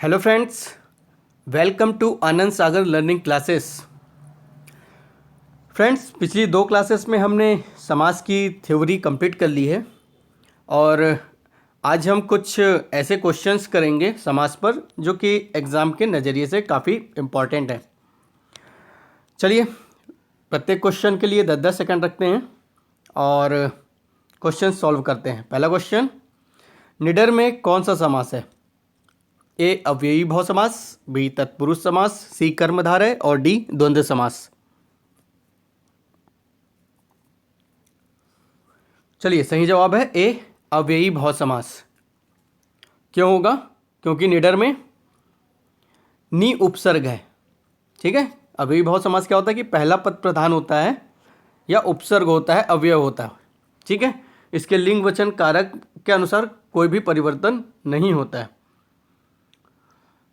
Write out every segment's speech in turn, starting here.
Hello friends, welcome to Anand Sagar learning classes. Friends, पिछली 2 classes में हमने समास की थ्योरी कंप्लीट कर ली है और आज हम कुछ ऐसे क्वेश्चंस करेंगे समास पर जो कि एग्ज़ाम के नज़रिए से काफ़ी इम्पॉर्टेंट है। चलिए, प्रत्येक क्वेश्चन के लिए 10-10 सेकंड रखते हैं और क्वेश्चन सॉल्व करते हैं। पहला क्वेश्चन, निडर में कौन सा समास है? ए अव्ययी भाव समास, बी तत्पुरुष समास, सी कर्मधारय और डी द्वंद्व समास। चलिए, सही जवाब है ए अव्ययी भाव समास। क्यों होगा? क्योंकि निडर में नी उपसर्ग है। ठीक है, अव्ययी भाव समास क्या होता है कि पहला पद प्रधान होता है या उपसर्ग होता है, अव्यय होता है। ठीक है, इसके लिंग वचन कारक के अनुसार कोई भी परिवर्तन नहीं होता है।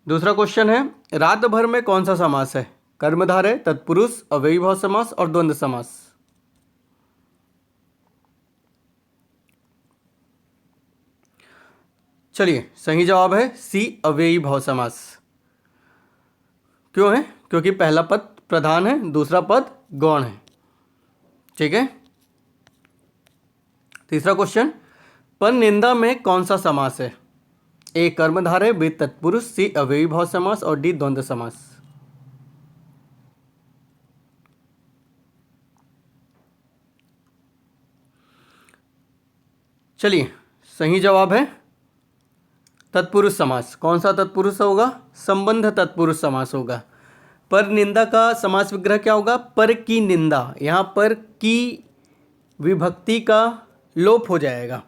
दूसरा क्वेश्चन है, रात भर में कौन सा समास है? कर्मधारय, तत्पुरुष, अव्ययी भाव समास और द्वंद्व समास। चलिए, सही जवाब है सी अव्ययी भाव समास। क्यों है? क्योंकि पहला पद प्रधान है, दूसरा पद गौण है। ठीक है। तीसरा क्वेश्चन, पर निंदा में कौन सा समास है? ए कर्मधारय, बी तत्पुरुष, सी अव्ययी भाव समास और डी द्वंद्व समास। चलिए, सही जवाब है तत्पुरुष समास। कौन सा तत्पुरुष होगा? संबंध तत्पुरुष समास होगा। पर निंदा का समास विग्रह क्या होगा? पर की निंदा। यहाँ पर की विभक्ति का लोप हो जाएगा।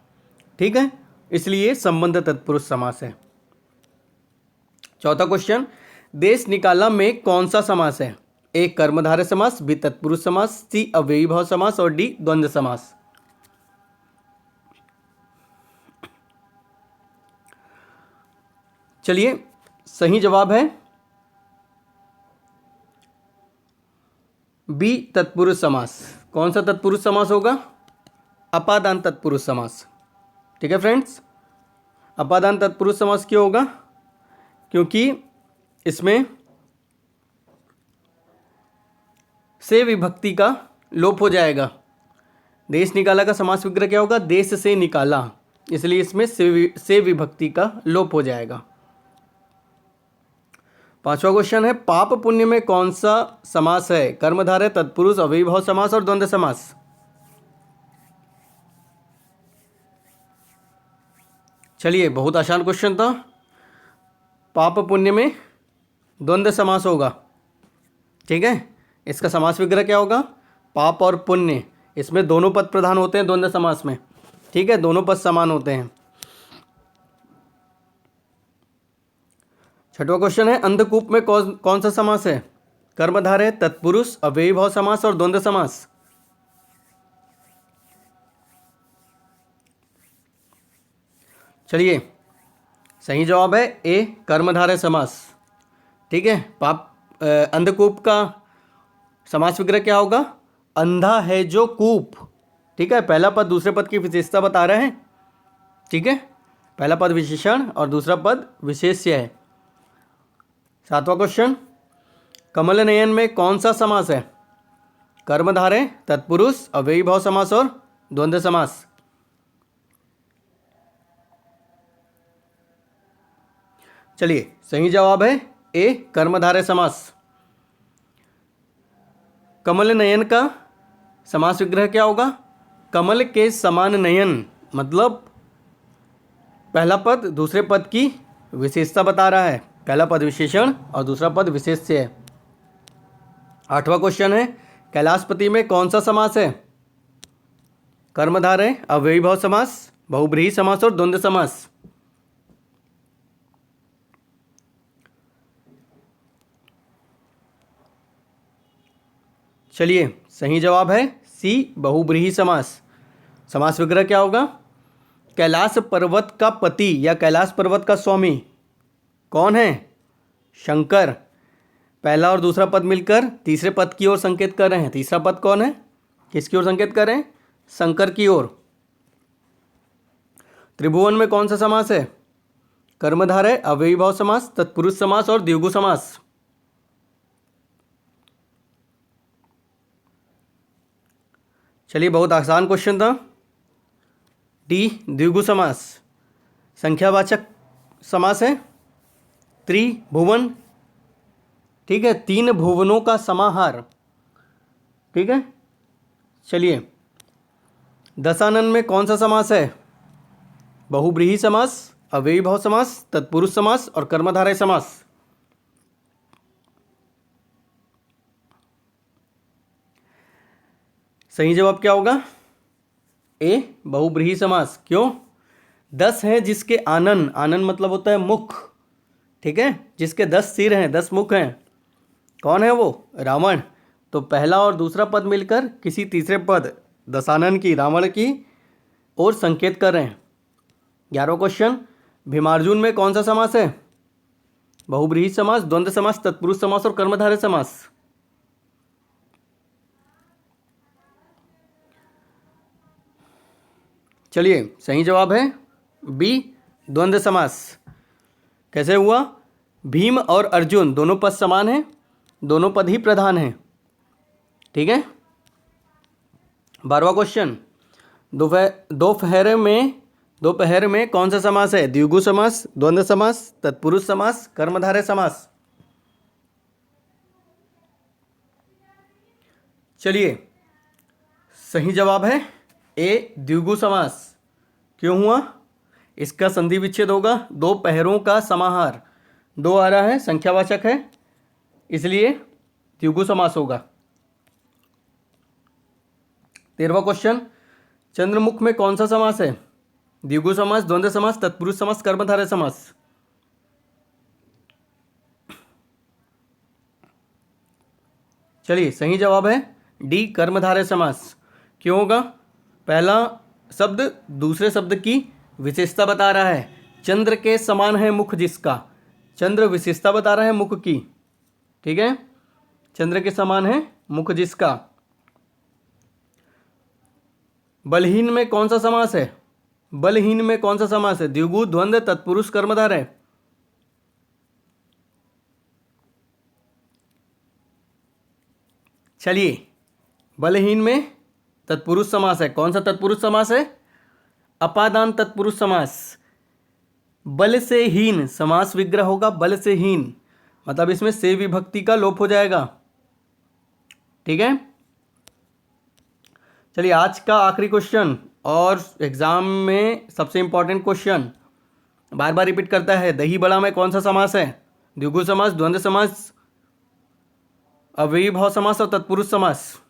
ठीक है, इसलिए संबंध तत्पुरुष समास है। चौथा क्वेश्चन, देश निकाला में कौन सा समास है? ए कर्मधारय समास, बी तत्पुरुष समास, सी अव्ययी भाव समास और डी द्वंद्व समास। चलिए, सही जवाब है बी तत्पुरुष समास। कौन सा तत्पुरुष समास होगा? अपादान तत्पुरुष समास। ठीक है फ्रेंड्स, अपादान तत्पुरुष समास क्यों होगा? क्योंकि इसमें से विभक्ति का लोप हो जाएगा। देश निकाला का समास विग्रह क्या होगा? देश से निकाला, इसलिए इसमें से विभक्ति का लोप हो जाएगा। पांचवा क्वेश्चन है, पाप पुण्य में कौन सा समास है? कर्मधारय, तत्पुरुष, अव्ययी भाव समास और द्वंद्व समास। चलिए, बहुत आसान क्वेश्चन था। पाप पुण्य में द्वंद्व समास होगा। ठीक है, इसका समास विग्रह क्या होगा? पाप और पुण्य, इसमें दोनों पद प्रधान होते हैं द्वंद्व समास में। ठीक है, दोनों पद समान होते हैं। छठवां क्वेश्चन है, अंधकूप में कौन सा समास है? कर्मधारय, तत्पुरुष, अव्ययी भाव समास और द्वंद्व समास। चलिए, सही जवाब है ए कर्मधारय समास। ठीक है, अंधकूप का समास विग्रह क्या होगा? अंधा है जो कूप। ठीक है, पहला पद दूसरे पद की विशेषता बता रहे हैं। ठीक है, पहला पद विशेषण और दूसरा पद विशेष्य है। सातवां क्वेश्चन, कमल नयन में कौन सा समास है? कर्मधारय, तत्पुरुष, अव्ययी भाव समास और द्वंद्व समास। चलिए, सही जवाब है ए कर्मधारय समास। कमल नयन का समास विग्रह क्या होगा? कमल के समान नयन, मतलब पहला पद दूसरे पद की विशेषता बता रहा है। पहला पद विशेषण और दूसरा पद विशेष्य है। आठवां क्वेश्चन है, कैलाशपति में कौन सा समास है? कर्मधारय, अव्ययी भाव समास, बहुब्रीहि समास और द्वंद्व समास। चलिए, सही जवाब है सी बहुब्रीहि समास। समास विग्रह क्या होगा? कैलाश पर्वत का पति या कैलाश पर्वत का स्वामी कौन है? शंकर। पहला और दूसरा पद मिलकर तीसरे पद की ओर संकेत कर रहे हैं। तीसरा पद कौन है? किसकी ओर संकेत कर रहे हैं? शंकर की ओर। त्रिभुवन में कौन सा समास है? कर्मधारय, अव्ययी भाव समास, तत्पुरुष समास और द्विगु समास। चलिए, बहुत आसान क्वेश्चन था। डी द्विगु समास। संख्यावाचक समास है, त्रिभुवन, ठीक है, 3 भुवनों का समाहार, ठीक है। चलिए, दशानन में कौन सा समास है? बहुब्रीहि समास, अव्ययी भाव समास, तत्पुरुष समास और कर्मधारय समास। सही जवाब क्या होगा? ए बहुब्रीहि समास। क्यों? 10 है जिसके आनन, आनन मतलब होता है मुख, ठीक है, जिसके 10 सिर हैं, 10 मुख हैं। कौन है वो? रावण। तो पहला और दूसरा पद मिलकर किसी तीसरे पद दशानन की, रावण की ओर संकेत कर रहे हैं। 11वां क्वेश्चन, भीमार्जुन में कौन सा समास है? बहुब्रीहि समास, द्वंद्व समास, तत्पुरुष समास और कर्मधारय समास। चलिए, सही जवाब है बी द्वंद्व समास। कैसे हुआ? भीम और अर्जुन दोनों पद समान हैं, दोनों पद ही प्रधान हैं, ठीक है। 12वां क्वेश्चन, दोपहर में कौन सा समास है? द्विगु समास, द्वंद्व समास, तत्पुरुष समास, कर्मधारय समास। चलिए, सही जवाब है ए द्विगु समास। क्यों हुआ? इसका संधि विच्छेद होगा, 2 पहरों का समाहार, 2 आ रहा है, संख्यावाचक है, इसलिए द्विगु समास होगा। 13वां क्वेश्चन, चंद्रमुख में कौन सा समास है? द्विगु समास, द्वंद्व समास, तत्पुरुष समास, कर्मधारय समास। चलिए, सही जवाब है डी कर्मधारय समास। क्यों होगा? पहला शब्द दूसरे शब्द की विशेषता बता रहा है। चंद्र के समान है मुख जिसका, चंद्र विशेषता बता रहा है मुख की, ठीक है, चंद्र के समान है मुख जिसका। बलहीन में कौन सा समास है? बलहीन में कौन सा समास है? द्विगु, द्वंद्व, तत्पुरुष, कर्मधारय। चलिए, बलहीन में तत्पुरुष समास है। कौन सा तत्पुरुष समास है? अपादान तत्पुरुष समास। बल से हीन समास विग्रह होगा, बल से हीन मतलब इसमें से विभक्ति का लोप हो जाएगा, ठीक है। चलिए, आज का आखिरी क्वेश्चन और एग्जाम में सबसे इंपॉर्टेंट क्वेश्चन, बार बार रिपीट करता है। दही बड़ा में कौन सा समास है? द्विगु समास, द्वंद्व समास, अव्ययी भाव समास और तत्पुरुष समास।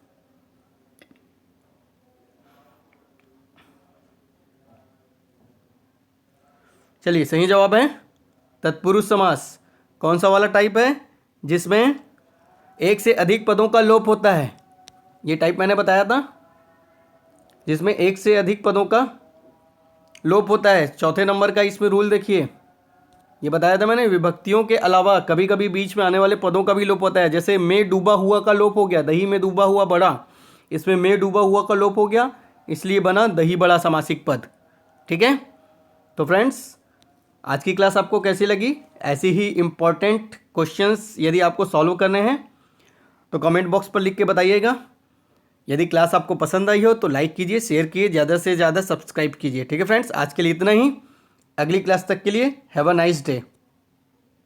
चलिए, सही जवाब है तत्पुरुष समास। कौन सा वाला टाइप है? जिसमें एक से अधिक पदों का लोप होता है, ये टाइप मैंने बताया था, जिसमें एक से अधिक पदों का लोप होता है। चौथे नंबर का इसमें रूल देखिए, ये बताया था मैंने। विभक्तियों के अलावा कभी कभी बीच में आने वाले पदों का भी लोप होता है। जैसे में डूबा हुआ का लोप हो गया, दही में डूबा हुआ बड़ा, इसमें में डूबा हुआ का लोप हो गया, इसलिए बना दही बड़ा समासिक पद, ठीक है। तो फ्रेंड्स, आज की क्लास आपको कैसी लगी? ऐसी ही इम्पॉर्टेंट क्वेश्चंस यदि आपको सॉल्व करने हैं तो कमेंट बॉक्स पर लिख के बताइएगा। यदि क्लास आपको पसंद आई हो तो लाइक कीजिए, शेयर कीजिए, ज़्यादा से ज़्यादा सब्सक्राइब कीजिए, ठीक है फ्रेंड्स। आज के लिए इतना ही। अगली क्लास तक के लिए हैव अ नाइस डे।